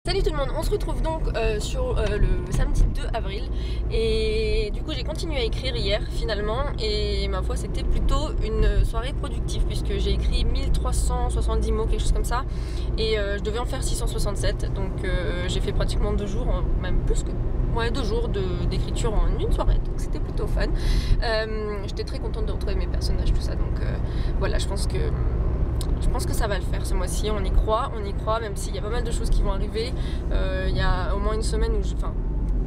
Salut tout le monde, on se retrouve donc sur le samedi 2 avril et du coup j'ai continué à écrire hier finalement et ma foi c'était plutôt une soirée productive puisque j'ai écrit 1370 mots, quelque chose comme ça, et je devais en faire 667, donc j'ai fait pratiquement 2 jours, même plus que 2 jours d'écriture en une soirée, donc c'était plutôt fun. J'étais très contente de retrouver mes personnages, tout ça, donc voilà, je pense que ça va le faire ce mois-ci, on y croit, même s'il y a pas mal de choses qui vont arriver. Il y a au moins une semaine, enfin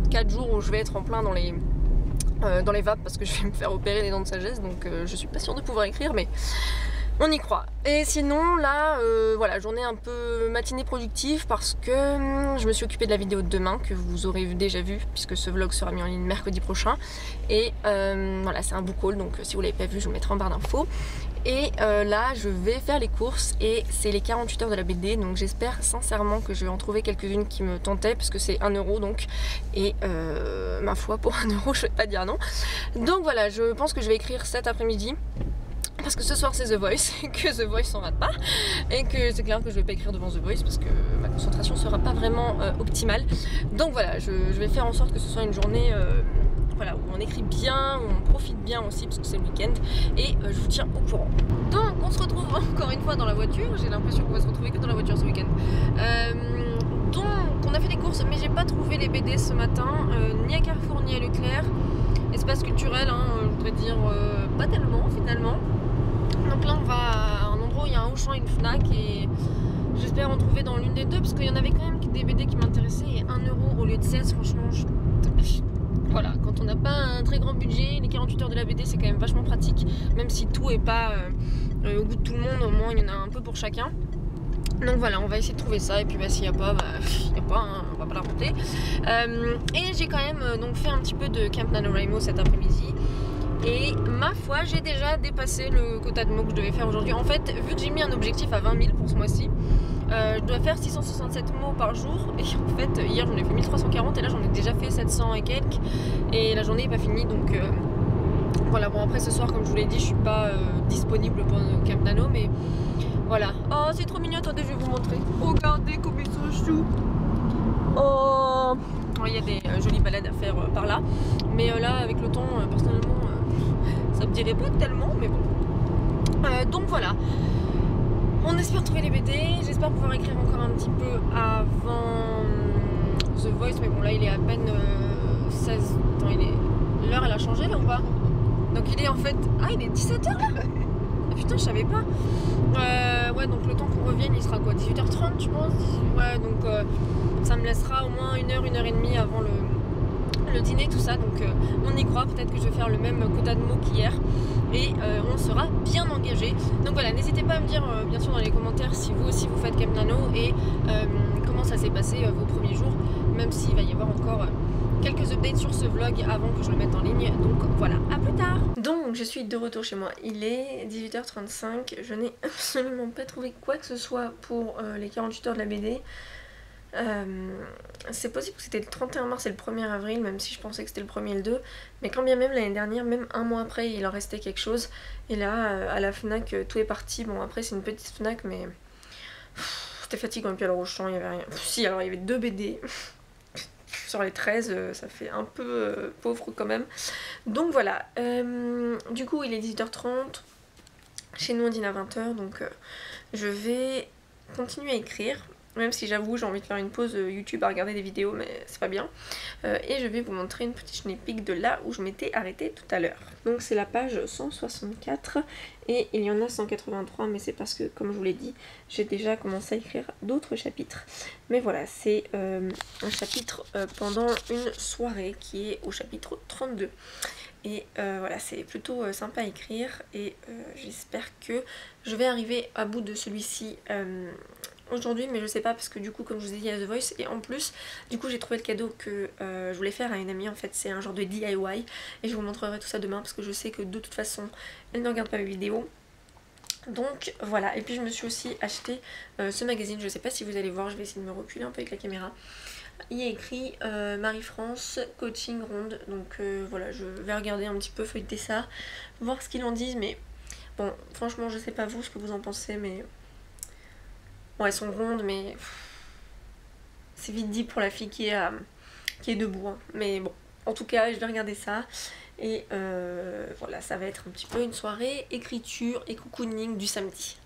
4 jours où je vais être en plein dans les vapes parce que je vais me faire opérer les dents de sagesse, donc je suis pas sûre de pouvoir écrire, mais on y croit. Et sinon là, voilà, journée un peu matinée productive parce que je me suis occupée de la vidéo de demain que vous aurez déjà vu puisque ce vlog sera mis en ligne mercredi prochain. Et voilà, c'est un book haul, donc si vous l'avez pas vu je le mettrai en barre d'infos. Et là je vais faire les courses et c'est les 48 heures de la BD, donc j'espère sincèrement que je vais en trouver quelques-unes qui me tentaient parce que c'est 1 euro donc, et ma foi pour 1 euro je vais pas dire non. Donc voilà, je pense que je vais écrire cet après-midi parce que ce soir c'est The Voice et que The Voice s'en rate pas et que c'est clair que je vais pas écrire devant The Voice parce que ma concentration sera pas vraiment optimale. Donc voilà, je vais faire en sorte que ce soit une journée voilà, où on écrit bien, où on profite bien aussi parce que c'est le week-end, et je vous tiens au courant. Donc on se retrouve encore une fois dans la voiture, j'ai l'impression qu'on va se retrouver que dans la voiture ce week-end. Donc on a fait des courses mais j'ai pas trouvé les BD ce matin, ni à Carrefour ni à Leclerc. Espace culturel, hein, je voudrais dire pas tellement finalement. Donc là on va à un endroit où il y a un Auchan et une Fnac et j'espère en trouver dans l'une des deux parce qu'il y en avait quand même des BD qui m'intéressaient, et 1 euro au lieu de 16, franchement voilà, quand on n'a pas un très grand budget, les 48 heures de la BD c'est quand même vachement pratique, même si tout est pas au goût de tout le monde, au moins il y en a un peu pour chacun. Donc voilà, on va essayer de trouver ça, et puis bah, s'il n'y a pas, il n'y a pas, hein, on va pas la raconter. Et j'ai quand même donc fait un petit peu de Camp NaNoWriMo cet après-midi. Et ma foi, j'ai déjà dépassé le quota de mots que je devais faire aujourd'hui. En fait, vu que j'ai mis un objectif à 20 000 pour ce mois-ci, je dois faire 667 mots par jour. Et en fait, hier j'en ai fait 1340 et là j'en ai déjà fait 700 et quelques. Et la journée n'est pas finie, donc voilà. Bon, après ce soir, comme je vous l'ai dit, je suis pas disponible pour Camp Nano, mais voilà. Oh, c'est trop mignon, attendez, je vais vous montrer. Regardez comme ils sont choux. Oh, il y a des jolies balades à faire par là. Mais là, avec le temps, personnellement, ça me dirait pas tellement, mais bon. Donc voilà. On espère trouver les BD. J'espère pouvoir écrire encore un petit peu avant The Voice. Mais bon, là, il est à peine 16. Attends, l'heure, elle a changé là ou pas? Donc il est en fait... Ah, il est 17h là? Ah, putain, je savais pas. Ouais, donc le temps qu'on revienne, il sera quoi, 18h30 je pense? Ouais, donc ça me laissera au moins 1 heure, 1 heure et demie avant le dîner, tout ça. Donc on y croit, peut-être que je vais faire le même quota de mots qu'hier. Et on sera bien engagé. Donc voilà, n'hésitez pas à me dire bien sûr dans les commentaires si vous aussi vous faites Camp Nano et comment ça s'est passé vos premiers jours. Même s'il va y avoir encore... quelques updates sur ce vlog avant que je le mette en ligne, donc voilà, à plus tard. Donc je suis de retour chez moi, il est 18h35, je n'ai absolument pas trouvé quoi que ce soit pour les 48 heures de la BD. C'est possible que c'était le 31 mars et le 1er avril, même si je pensais que c'était le 1er et le 2, mais quand bien même l'année dernière, même un mois après, il en restait quelque chose. Et là, à la Fnac, tout est parti. Bon, après c'est une petite Fnac, mais c'était fatigant. Et puis alors au champ, il y avait rien. Si, alors il y avait 2 BD. Sur les 13, ça fait un peu pauvre quand même. Donc voilà, du coup il est 18h30, chez nous on dîne à 20h, donc je vais continuer à écrire, même si j'avoue j'ai envie de faire une pause YouTube à regarder des vidéos, mais c'est pas bien. Et je vais vous montrer une petite sneak peek de là où je m'étais arrêtée tout à l'heure. Donc c'est la page 164 et il y en a 183, mais c'est parce que, comme je vous l'ai dit, j'ai déjà commencé à écrire d'autres chapitres. Mais voilà, c'est un chapitre pendant une soirée qui est au chapitre 32. Et voilà, c'est plutôt sympa à écrire et j'espère que je vais arriver à bout de celui-ci aujourd'hui, mais je sais pas parce que du coup, comme je vous ai dit, il y a The Voice, et en plus du coup j'ai trouvé le cadeau que je voulais faire à une amie. En fait c'est un genre de DIY et je vous montrerai tout ça demain parce que je sais que de toute façon elle ne regarde pas mes vidéos. Donc voilà, et puis je me suis aussi acheté ce magazine, je sais pas si vous allez voir, je vais essayer de me reculer un peu avec la caméra. Il y a écrit Marie-France Coaching Ronde, donc voilà, je vais regarder un petit peu, feuilleter ça, voir ce qu'ils en disent, mais bon, franchement je sais pas vous ce que vous en pensez, mais bon, elles sont rondes, mais c'est vite dit pour la fille qui est debout, hein. Mais bon, en tout cas je vais regarder ça. Et voilà, ça va être un petit peu une soirée écriture et cocooning du samedi.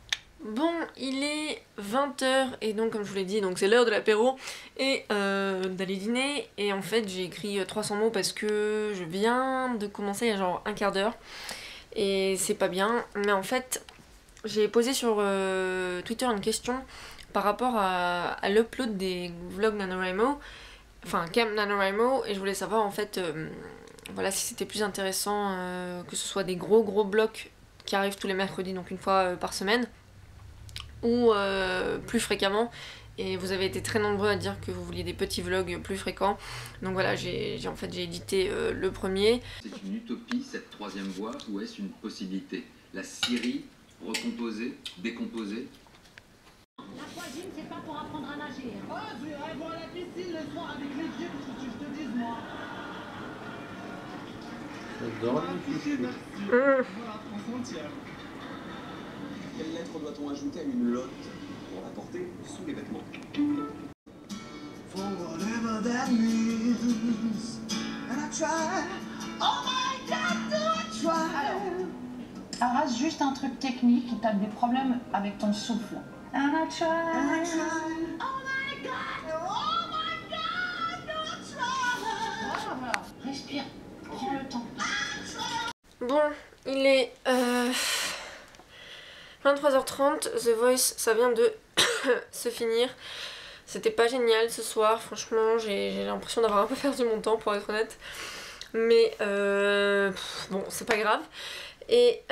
Bon, il est 20 h et donc comme je vous l'ai dit, donc c'est l'heure de l'apéro et d'aller dîner. Et en fait j'ai écrit 300 mots parce que je viens de commencer il y a genre un quart d'heure. Et c'est pas bien, mais en fait j'ai posé sur Twitter une question par rapport à l'upload des vlogs NaNoWriMo, enfin Camp NaNoWriMo, et je voulais savoir en fait voilà, si c'était plus intéressant que ce soit des gros blocs qui arrivent tous les mercredis, donc une fois par semaine, ou plus fréquemment. Et vous avez été très nombreux à dire que vous vouliez des petits vlogs plus fréquents. Donc voilà, j'ai édité le premier. C'est une utopie, cette troisième voie, ou est-ce une possibilité? La Syrie, recomposée, décomposée? L'aquagym, c'est pas pour apprendre à nager. Ah, j'irai voir la piscine le soir avec les yeux, qu'est-ce que je te dise, moi? J'adore les piscines. Voilà, en frontière. Quelle lettre doit-on ajouter à une lotte pour la porter sous les vêtements? For whatever that means, and I try, oh my God, do I try? Arras, juste un truc technique, t'as des problèmes avec ton souffle. And I try, oh my God, do I try? Voilà, respire, prends le temps. Bon, il est 23h30, The Voice, ça vient de se finir. C'était pas génial ce soir, franchement, j'ai l'impression d'avoir un peu perdu mon temps pour être honnête. Mais bon, c'est pas grave. Et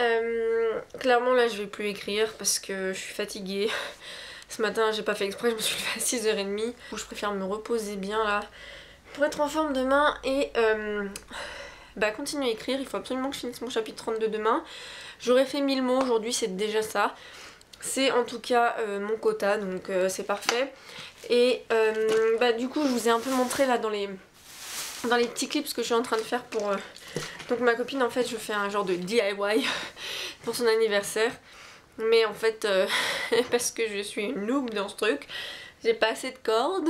clairement là je vais plus écrire parce que je suis fatiguée. Ce matin j'ai pas fait exprès, je me suis levée à 6h30. Je préfère me reposer bien là pour être en forme demain et continuer à écrire. Il faut absolument que je finisse mon chapitre 32 demain. J'aurais fait 1000 mots aujourd'hui, c'est déjà ça. C'est en tout cas mon quota, donc c'est parfait. Et du coup je vous ai un peu montré là dans les petits clips que je suis en train de faire pour... Donc ma copine, en fait je fais un genre de DIY pour son anniversaire. Mais en fait parce que je suis une noob dans ce truc, j'ai pas assez de cordes.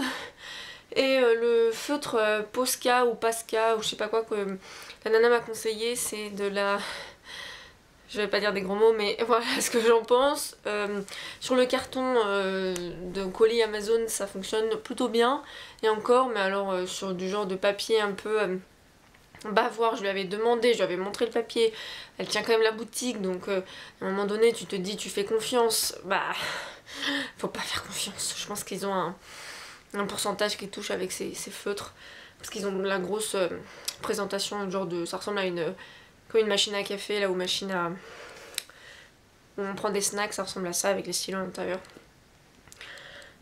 Et le feutre Posca ou Pasca ou je sais pas quoi que la nana m'a conseillé, c'est de la... Je vais pas dire des gros mots, mais voilà ce que j'en pense. Sur le carton de colis Amazon, ça fonctionne plutôt bien. Et encore, mais alors sur du genre de papier un peu bavoir, je lui avais demandé, je lui avais montré le papier. Elle tient quand même la boutique, donc à un moment donné, tu te dis, tu fais confiance. Bah, faut pas faire confiance. Je pense qu'ils ont un pourcentage qui touche avec ces feutres. Parce qu'ils ont la grosse présentation, genre de... Ça ressemble à comme une machine à café, là, ou machine à... Où on prend des snacks, ça ressemble à ça avec les stylos à l'intérieur.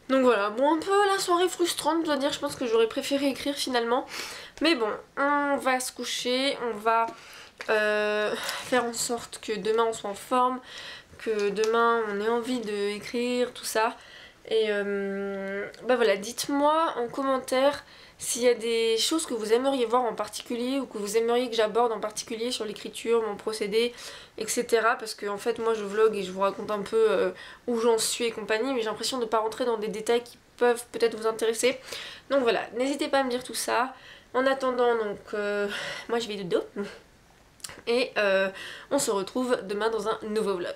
Donc voilà, bon, un peu la soirée frustrante, je dois dire, je pense que j'aurais préféré écrire finalement. Mais bon, on va se coucher, on va faire en sorte que demain on soit en forme, que demain on ait envie d'écrire, tout ça. Et voilà, dites-moi en commentaire s'il y a des choses que vous aimeriez voir en particulier ou que vous aimeriez que j'aborde en particulier sur l'écriture, mon procédé, etc. Parce que en fait moi je vlog et je vous raconte un peu où j'en suis et compagnie, mais j'ai l'impression de ne pas rentrer dans des détails qui peuvent peut-être vous intéresser. Donc voilà, n'hésitez pas à me dire tout ça. En attendant, donc moi je vais dodo et on se retrouve demain dans un nouveau vlog.